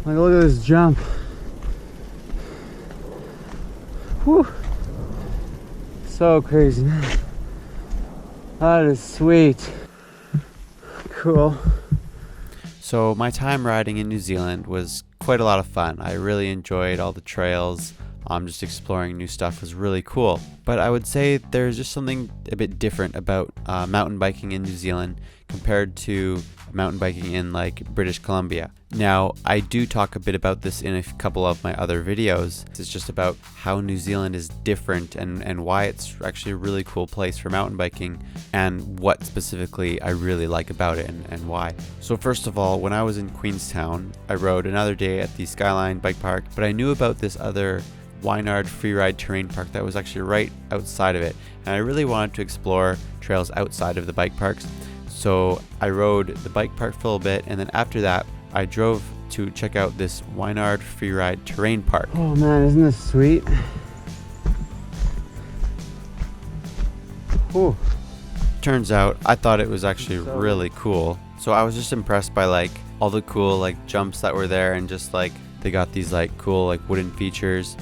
Like, look at this jump. Whew. So crazy, man. That is sweet. Cool. So my time riding in New Zealand was quite a lot of fun. I really enjoyed all the trails. Just exploring new stuff was really cool. But I would say there's just something a bit different about mountain biking in New Zealand compared to mountain biking in like British Columbia. Now, I do talk a bit about this in a couple of my other videos. It's just about how New Zealand is different and why it's actually a really cool place for mountain biking and what specifically I really like about it and why. So first of all, when I was in Queenstown, I rode another day at the Skyline Bike Park, but I knew about this other Wynyard Freeride terrain park that was actually right outside of it, and I really wanted to explore trails outside of the bike parks. So I rode the bike park for a little bit, and then after that I drove to check out this Wynyard Freeride terrain park. Oh man, isn't this sweet? Whew. Turns out I thought it was actually really cool. So I was just impressed by like all the cool like jumps that were there, and just like they got these like cool like wooden features.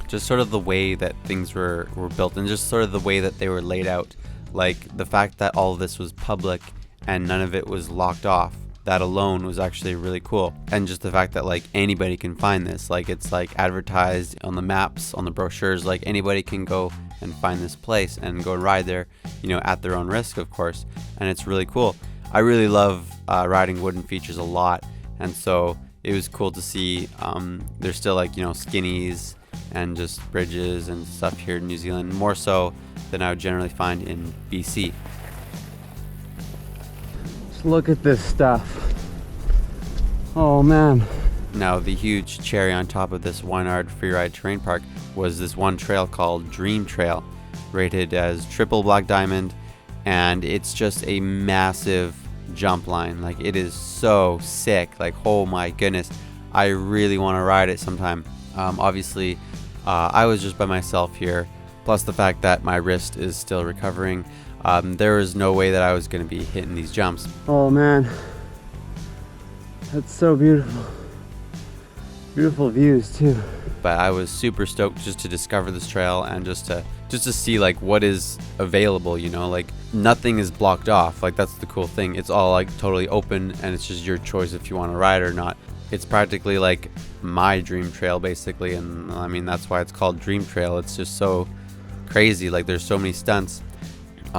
Just sort of the way that things were built, and just sort of the way that they were laid out. Like the fact that all of this was public and none of it was locked off, that alone was actually really cool. And just the fact that like anybody can find this, like it's like advertised on the maps, on the brochures, like anybody can go and find this place and go ride there, you know, at their own risk, of course. And it's really cool. I really love riding wooden features a lot, and so it was cool to see there's still like, you know, skinnies and just bridges and stuff here in New Zealand, more so than I would generally find in BC. Just look at this stuff. Oh man. Now, the huge cherry on top of this Wynyard Freeride Terrain Park was this one trail called Dream Trail, rated as triple black diamond, and it's just a massive jump line. Like, it is so sick. Like, oh my goodness, I really want to ride it sometime. Obviously, I was just by myself here, plus the fact that my wrist is still recovering. There was no way that I was going to be hitting these jumps. Oh man, that's so beautiful. Beautiful views too. But I was super stoked just to discover this trail and just to see like what is available, you know, like nothing is blocked off. Like, that's the cool thing. It's all like totally open, and it's just your choice if you want to ride or not. It's practically like my dream trail basically, and I mean that's why it's called Dream Trail. It's just so crazy. Like, there's so many stunts.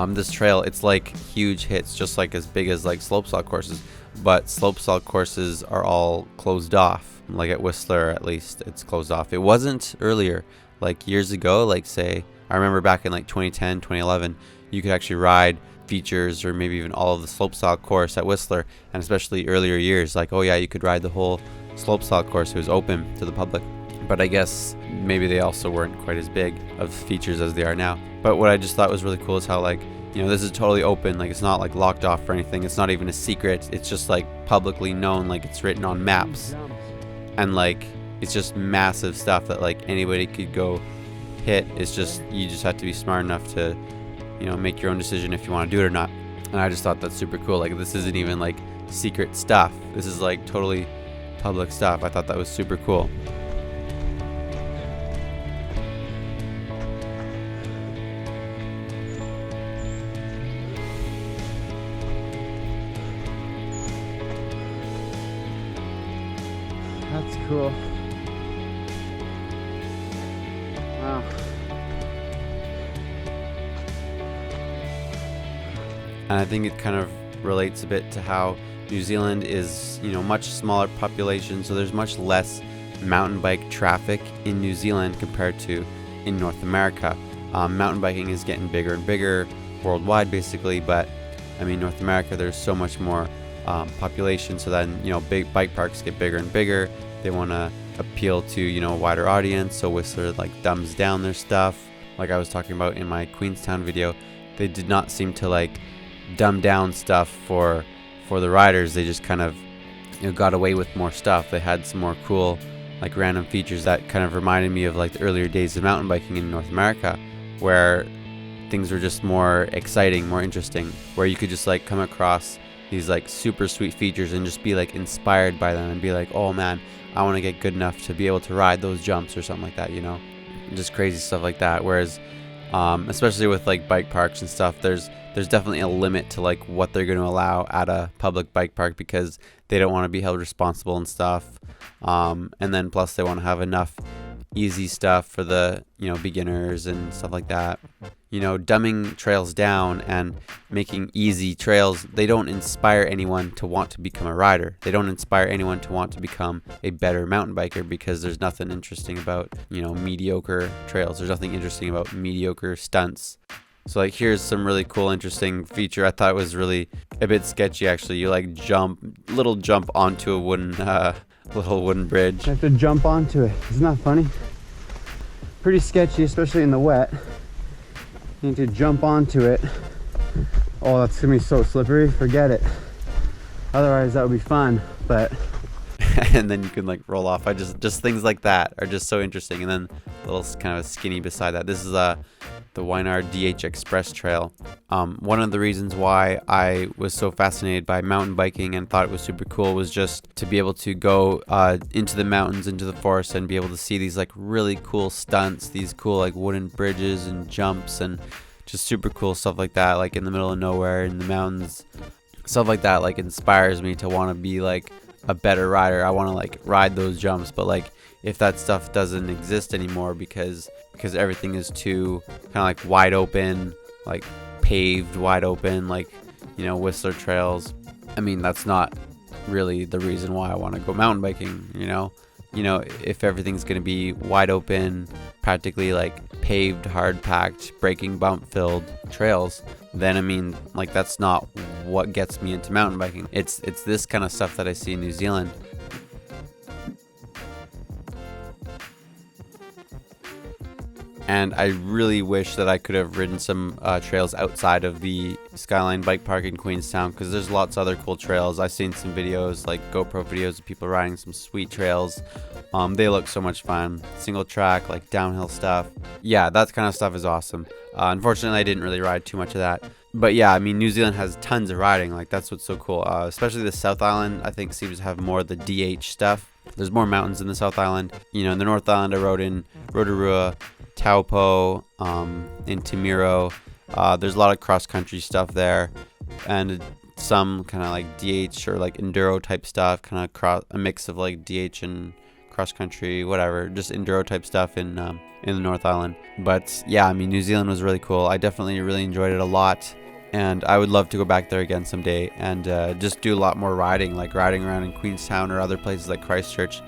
This trail, it's like huge hits, just like as big as like slopestyle courses, but slopestyle courses are all closed off. Like at Whistler, at least, it's closed off. It wasn't earlier, like years ago, like say I remember back in like 2010, 2011, you could actually ride features or maybe even all of the slopestyle course at Whistler, and especially earlier years, like, oh yeah, you could ride the whole slopestyle course. It was open to the public, but I guess maybe they also weren't quite as big of features as they are now. But what I just thought was really cool is how, like, you know, this is totally open. Like, it's not like locked off or anything. It's not even a secret. It's just like publicly known. Like, it's written on maps, and like it's just massive stuff that like anybody could go hit. It's just, you just have to be smart enough to, you know, make your own decision if you want to do it or not. And I just thought that's super cool. Like, this isn't even like secret stuff. This is like totally public stuff. I thought that was super cool. That's cool. Wow. And I think it kind of relates a bit to how New Zealand is, you know, much smaller population, so there's much less mountain bike traffic in New Zealand compared to in North America. Mountain biking is getting bigger and bigger worldwide, basically, but I mean, North America, there's so much more population, so then, you know, big bike parks get bigger and bigger. They want to appeal to, you know, a wider audience, so Whistler like dumbs down their stuff. Like I was talking about in my Queenstown video, they did not seem to like dumb down stuff for the riders. They just kind of, you know, got away with more stuff. They had some more cool like random features that kind of reminded me of like the earlier days of mountain biking in North America, where things were just more exciting, more interesting, where you could just like come across these like super sweet features and just be like inspired by them and be like, oh man, I want to get good enough to be able to ride those jumps or something like that, you know, just crazy stuff like that. Whereas especially with like bike parks and stuff, there's definitely a limit to like what they're going to allow at a public bike park, because they don't want to be held responsible and stuff, and then plus they want to have enough easy stuff for the, you know, beginners and stuff like that. You know, dumbing trails down and making easy trails, they don't inspire anyone to want to become a rider. They don't inspire anyone to want to become a better mountain biker, because there's nothing interesting about, you know, mediocre trails. There's nothing interesting about mediocre stunts. So like, here's some really cool, interesting feature. I thought it was really a bit sketchy actually. You like jump onto a wooden little wooden bridge. You have to jump onto it. Isn't that funny? Pretty sketchy, especially in the wet. You need to jump onto it. Oh, that's gonna be so slippery. Forget it. Otherwise, that would be fun. But and then you can like roll off. I just things like that are just so interesting. And then a little kind of skinny beside that. This is the Wynyard DH Express Trail. One of the reasons why I was so fascinated by mountain biking and thought it was super cool was just to be able to go into the mountains, into the forest, and be able to see these like really cool stunts, these cool like wooden bridges and jumps and just super cool stuff like that, like in the middle of nowhere in the mountains. Stuff like that like inspires me to want to be like a better rider. I want to like ride those jumps, but like if that stuff doesn't exist anymore because everything is too kind of like wide open, like paved wide open, like, you know, Whistler trails. I mean, that's not really the reason why I want to go mountain biking, you know, if everything's going to be wide open, practically like paved, hard packed, breaking bump filled trails, then I mean, like, that's not what gets me into mountain biking. It's this kind of stuff that I see in New Zealand. And I really wish that I could have ridden some trails outside of the Skyline Bike Park in Queenstown, because there's lots of other cool trails. I've seen some videos, like GoPro videos of people riding some sweet trails. They look so much fun. Single track, like downhill stuff. Yeah, that kind of stuff is awesome. Unfortunately, I didn't really ride too much of that. But yeah, I mean, New Zealand has tons of riding. Like, that's what's so cool. Especially the South Island, I think, seems to have more of the DH stuff. There's more mountains in the South Island. You know, in the North Island, I rode in Rotorua, Taupo, in Timiro. There's a lot of cross-country stuff there, and some kind of like DH or like enduro type stuff, kind of a mix of like DH and cross-country, whatever, just enduro type stuff in the North Island. But yeah, I mean, New Zealand was really cool. I definitely really enjoyed it a lot, and I would love to go back there again someday and just do a lot more riding, like riding around in Queenstown or other places like Christchurch.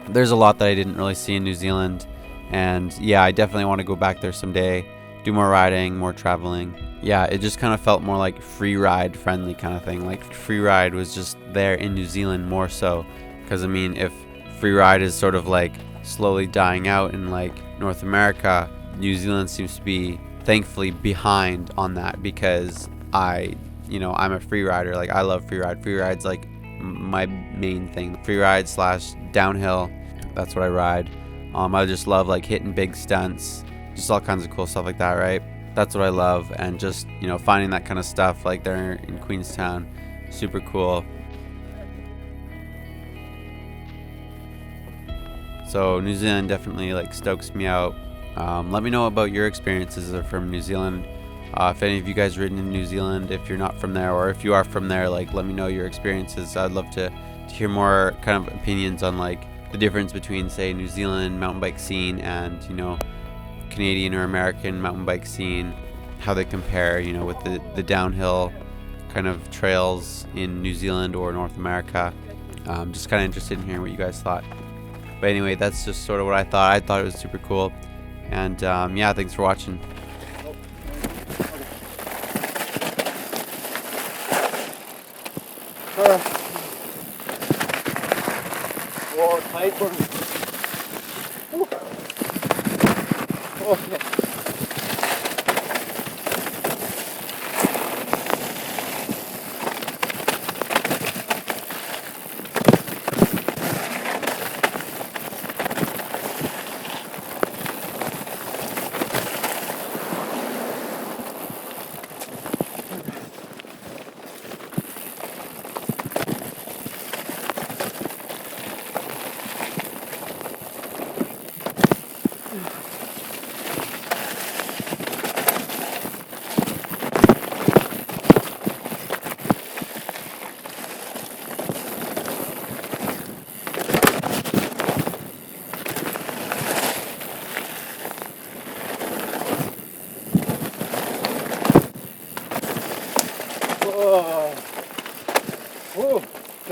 There's a lot that I didn't really see in New Zealand. And yeah, I definitely want to go back there someday, do more riding, more traveling. Yeah, it just kind of felt more like Freeride friendly kind of thing. Like Freeride was just there in New Zealand more so. Because I mean, if Freeride is sort of like slowly dying out in like North America, New Zealand seems to be thankfully behind on that, because I'm a free rider. Like, I love Freeride. Freeride's like my main thing. Freeride / downhill, that's what I ride. I just love like hitting big stunts, just all kinds of cool stuff like that, right? That's what I love. And just, you know, finding that kind of stuff like there in Queenstown, super cool. So New Zealand definitely like stokes me out. Let me know about your experiences from New Zealand. If any of you guys ridden in New Zealand, if you're not from there, or if you are from there, like, let me know your experiences. I'd love to hear more kind of opinions on like the difference between, say, New Zealand mountain bike scene and, you know, Canadian or American mountain bike scene, how they compare, you know, with the downhill kind of trails in New Zealand or North America. Just kind of interested in hearing what you guys thought. But anyway, that's just sort of what I thought. I thought it was super cool. And yeah, thanks for watching. Whoa, tight one. Okay.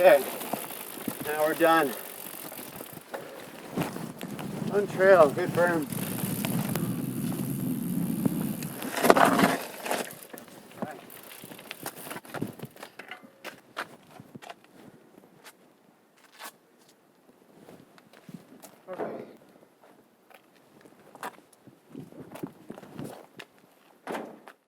Okay, now we're done. On trail, good berm.